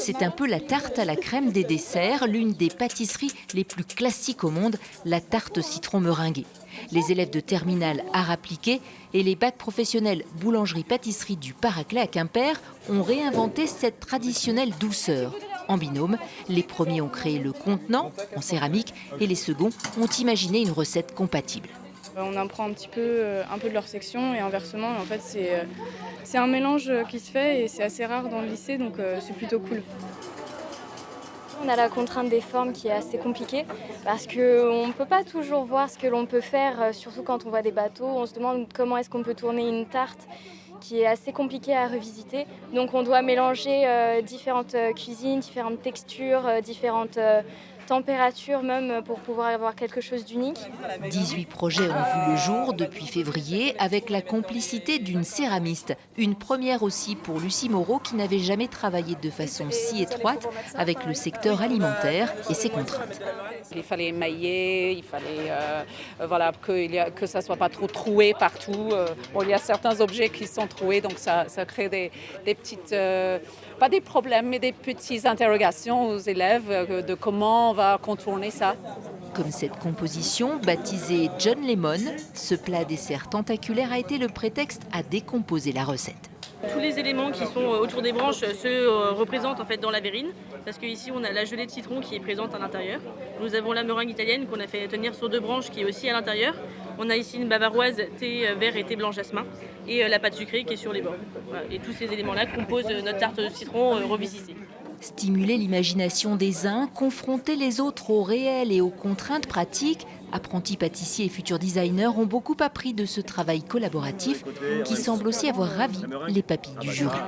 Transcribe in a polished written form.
C'est un peu la tarte à la crème des desserts, l'une des pâtisseries les plus classiques au monde, la tarte au citron meringuée. Les élèves de terminale art appliqué et les bacs professionnels boulangerie-pâtisserie du Paraclet à Quimper ont réinventé cette traditionnelle douceur. En binôme, les premiers ont créé le contenant en céramique et les seconds ont imaginé une recette compatible. On apprend un peu de leur section et inversement, en fait c'est un mélange qui se fait et c'est assez rare dans le lycée, donc c'est plutôt cool. On a la contrainte des formes qui est assez compliquée parce qu'on ne peut pas toujours voir ce que l'on peut faire, surtout quand on voit des bateaux. On se demande comment est-ce qu'on peut tourner une tarte qui est assez compliquée à revisiter. Donc on doit mélanger différentes cuisines, différentes textures, différentes températures même pour pouvoir avoir quelque chose d'unique. 18 projets ont vu le jour depuis février avec la complicité d'une céramiste. Une première aussi pour Lucie Moreau qui n'avait jamais travaillé de façon si étroite avec le secteur alimentaire et ses contraintes. Il fallait émailler, il fallait que ça ne soit pas trop troué partout. Il y a certains objets qui sont troués, donc ça crée des petites, pas des problèmes, mais des petites interrogations aux élèves de comment on va contourner ça. Comme cette composition, baptisée John Lemon, ce plat dessert tentaculaire a été le prétexte à décomposer la recette. Tous les éléments qui sont autour des branches se représentent en fait dans la verrine, parce qu'ici on a la gelée de citron qui est présente à l'intérieur. Nous avons la meringue italienne qu'on a fait tenir sur 2 branches qui est aussi à l'intérieur. On a ici une bavaroise thé vert et thé blanc jasmin et la pâte sucrée qui est sur les bords. Voilà. Et tous ces éléments-là composent notre tarte de citron revisitée. Stimuler l'imagination des uns, confronter les autres au réel et aux contraintes pratiques, apprentis pâtissiers et futurs designers ont beaucoup appris de ce travail collaboratif qui semble aussi avoir ravi les papilles du jury.